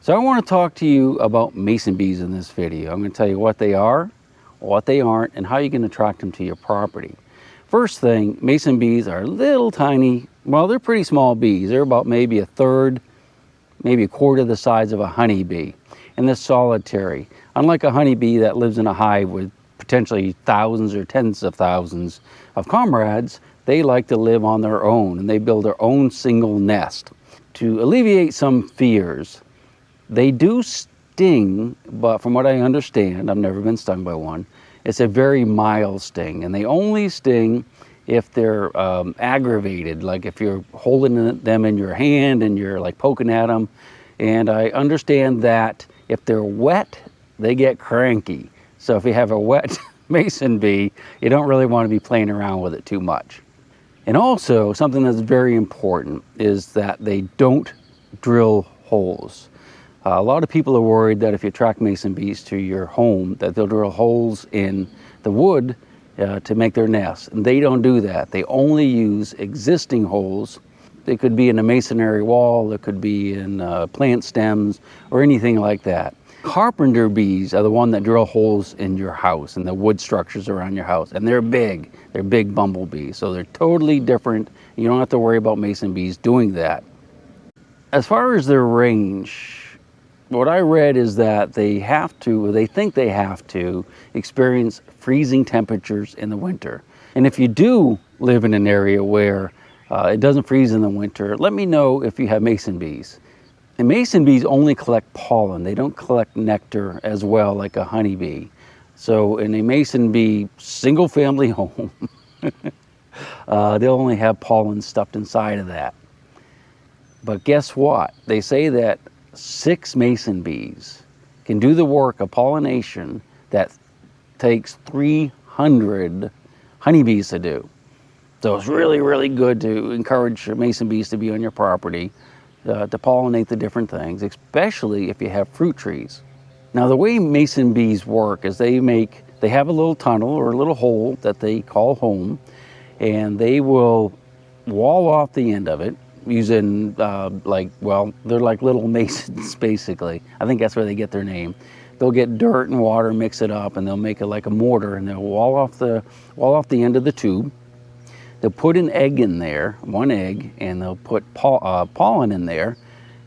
So I want to talk to you about mason bees in this video. I'm going to tell you what they are, what they aren't, and how you can attract them to your property. First thing, mason bees are little tiny, well, they're pretty small bees. They're about maybe a third, maybe a quarter the size of a honeybee. And they're solitary. Unlike a honeybee that lives in a hive with potentially thousands or tens of thousands of comrades, they like to live on their own, and they build their own single nest. To alleviate some fears, they do sting, but from what I understand, I've never been stung by one, it's a very mild sting, and they only sting if they're aggravated, like if you're holding them in your hand and you're like poking at them. And I understand that if they're wet, they get cranky. So if you have a wet mason bee, you don't really want to be playing around with it too much. And also, something that's very important is that they don't drill holes. A lot of people are worried that if you attract mason bees to your home, that they'll drill holes in the wood to make their nests. And they don't do that. They only use existing holes. They could be in a masonry wall, it could be in plant stems, or anything like that. Carpenter bees are the one that drill holes in your house and the wood structures around your house. And they're big bumblebees. So they're totally different. You don't have to worry about mason bees doing that. As far as their range, what I read is that they think they have to experience freezing temperatures in the winter. And if you do live in an area where it doesn't freeze in the winter, let me know if you have mason bees. And mason bees only collect pollen. They don't collect nectar as well like a honeybee. So in a mason bee single family home, they'll only have pollen stuffed inside of that. But guess what? They say that 6 mason bees can do the work of pollination that takes 300 honeybees to do. So it's really, really good to encourage mason bees to be on your property to pollinate the different things, especially if you have fruit trees. Now the way mason bees work is they have a little tunnel or a little hole that they call home, and they will wall off the end of it using they're like little masons basically. I think that's where they get their name. They'll get dirt and water, mix it up, and they'll make it like a mortar, and they'll wall off the end of the tube. They'll put an egg in there, one egg, and they'll put pollen in there,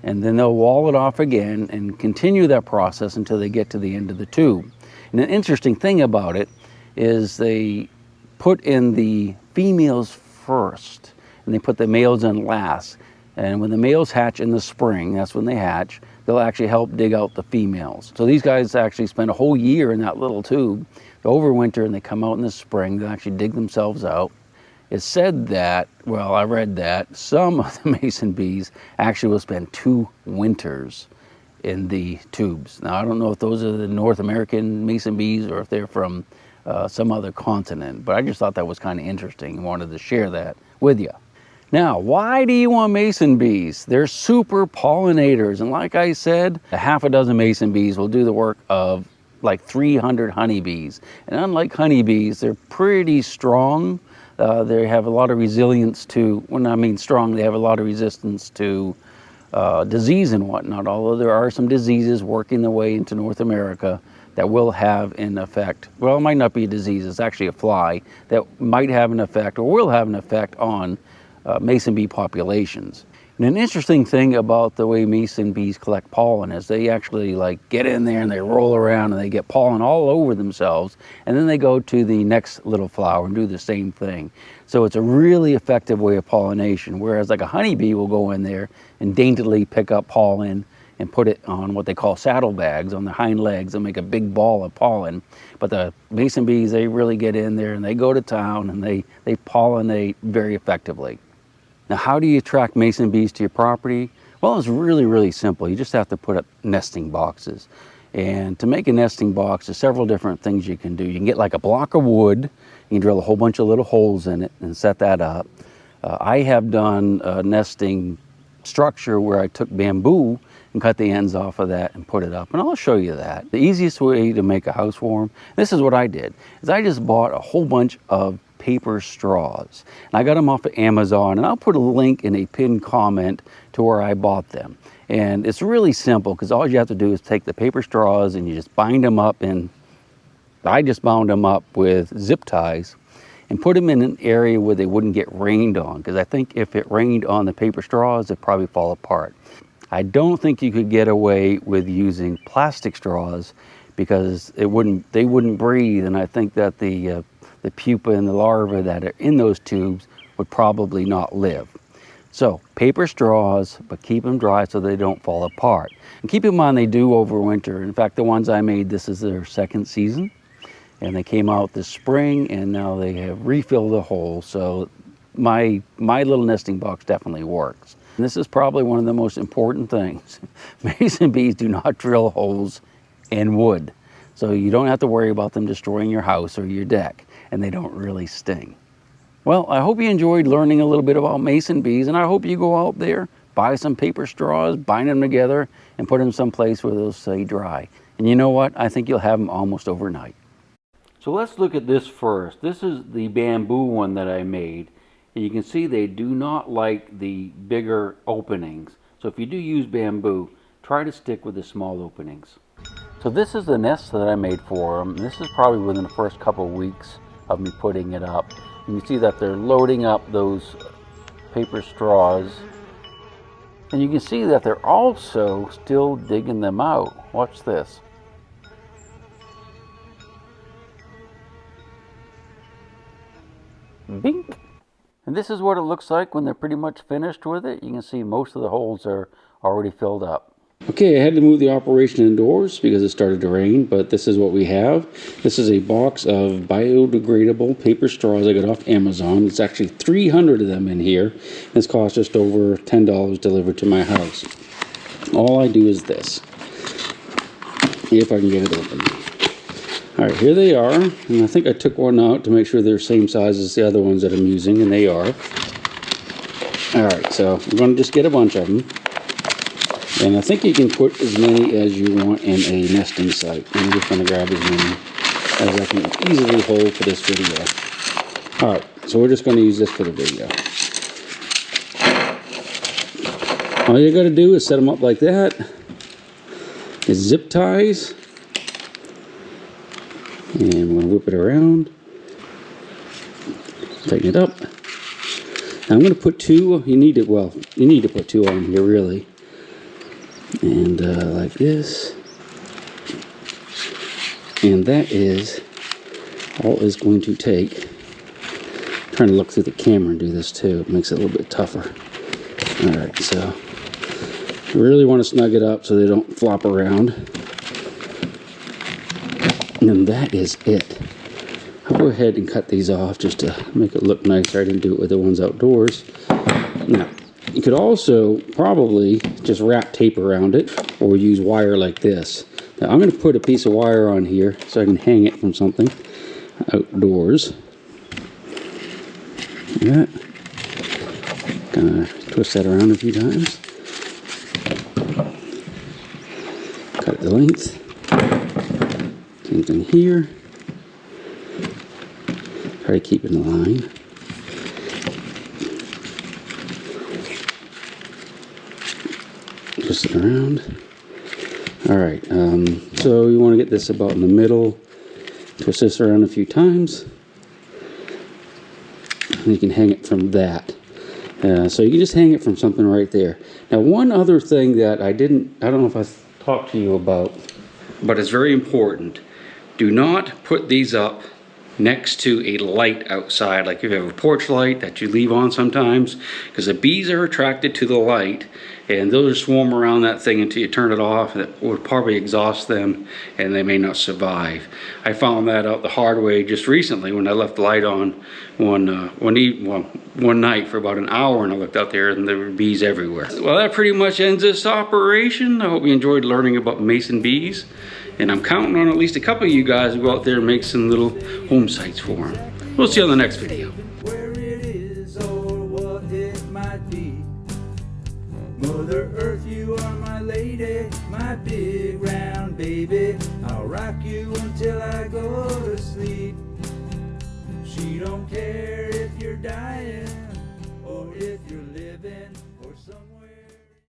and then they'll wall it off again and continue that process until they get to the end of the tube. And an interesting thing about it is they put in the females first, and they put the males in last. And when the males hatch in the spring, that's when they hatch, they'll actually help dig out the females. So these guys actually spend a whole year in that little tube, they overwinter, and they come out in the spring. They'll actually dig themselves out. It's said that, well, I read that some of the mason bees actually will spend 2 winters in the tubes. Now, I don't know if those are the North American mason bees or if they're from some other continent, but I just thought that was kind of interesting and wanted to share that with you. Now, why do you want mason bees? They're super pollinators, and like I said, a half a dozen mason bees will do the work of like 300 honeybees. And unlike honeybees, they're pretty strong. They have a lot of resilience to, when I mean strong, they have a lot of resistance to disease and whatnot, although there are some diseases working their way into North America that will have an effect. Well, it might not be a disease, it's actually a fly that might have an effect or will have an effect on mason bee populations. And an interesting thing about the way mason bees collect pollen is they actually get in there and they roll around and they get pollen all over themselves, and then they go to the next little flower and do the same thing. So it's a really effective way of pollination, whereas like a honeybee will go in there and daintily pick up pollen and put it on what they call saddlebags on their hind legs and make a big ball of pollen. But the mason bees, they really get in there and they go to town and they pollinate very effectively. Now, how do you attract mason bees to your property? Well, it's really, really simple. You just have to put up nesting boxes. And to make a nesting box, there's several different things you can do. You can get like a block of wood, you can drill a whole bunch of little holes in it and set that up. I have done a nesting structure where I took bamboo and cut the ends off of that and put it up, and I'll show you that. The easiest way to make a house warm, this is what I did, is I just bought a whole bunch of paper straws. And I got them off of Amazon, and I'll put a link in a pinned comment to where I bought them. And it's really simple because all you have to do is take the paper straws and you just bind them up, and I just bound them up with zip ties and put them in an area where they wouldn't get rained on, because I think if it rained on the paper straws, it'd probably fall apart. I don't think you could get away with using plastic straws because they wouldn't breathe, and I think that the pupa and the larvae that are in those tubes would probably not live. So paper straws, but keep them dry so they don't fall apart. And keep in mind they do overwinter. In fact, the ones I made, this is their second season, and they came out this spring, and now they have refilled the hole. So my little nesting box definitely works. And this is probably one of the most important things. Mason bees do not drill holes in wood, so you don't have to worry about them destroying your house or your deck, and they don't really sting. Well, I hope you enjoyed learning a little bit about mason bees, and I hope you go out there, buy some paper straws, bind them together, and put them someplace where they'll stay dry. And you know what? I think you'll have them almost overnight. So let's look at this first. This is the bamboo one that I made, and you can see they do not like the bigger openings. So if you do use bamboo, try to stick with the small openings. So this is the nest that I made for them. This is probably within the first couple of weeks of me putting it up. You can see that they're loading up those paper straws, and you can see that they're also still digging them out. Watch this. Bink! And this is what it looks like when they're pretty much finished with it. You can see most of the holes are already filled up. Okay, I had to move the operation indoors because it started to rain, but this is what we have. This is a box of biodegradable paper straws I got off Amazon. It's actually 300 of them in here. It's cost just over $10 delivered to my house. All I do is this. If I can get it open. All right, here they are. And I think I took one out to make sure they're the same size as the other ones that I'm using, and they are. All right, so I'm going to just get a bunch of them. And I think you can put as many as you want in a nesting site. I'm just going to grab as many as I can easily hold for this video. Alright, so we're just going to use this for the video. All you got to do is set them up like that. It's zip ties. And I'm going to whip it around. Tighten it up. Now I'm going to put two, you need to put two on here really. And like this, and that is all it's going to take. I'm trying to look through the camera and do this too, it makes it a little bit tougher. Alright, so you really want to snug it up so they don't flop around, and that is it. I'll go ahead and cut these off just to make it look nicer. I didn't do it with the ones outdoors. Now you could also probably just wrap tape around it or use wire like this. Now I'm going to put a piece of wire on here so I can hang it from something outdoors. Like that. Kind of twist that around a few times. Cut it to length. Same thing here. Try to keep it in line. Twist it around. Alright, so you want to get this about in the middle. Twist this around a few times. And you can hang it from that. So you can just hang it from something right there. Now one other thing that I don't know if I talked to you about, but it's very important. Do not put these up next to a light outside, like if you have a porch light that you leave on sometimes, because the bees are attracted to the light and they'll just swarm around that thing until you turn it off. That would probably exhaust them and they may not survive. I found that out the hard way just recently when I left the light on one night for about an hour, and I looked out there and there were bees everywhere. Well, that pretty much ends this operation. I hope you enjoyed learning about mason bees. And I'm counting on at least a couple of you guys to go out there and make some little home sites for them. We'll see you on the next video. Where it is or what it might be. Mother Earth, you are my lady, my big round baby. I'll rock you until I go to sleep. She don't care if you're dying.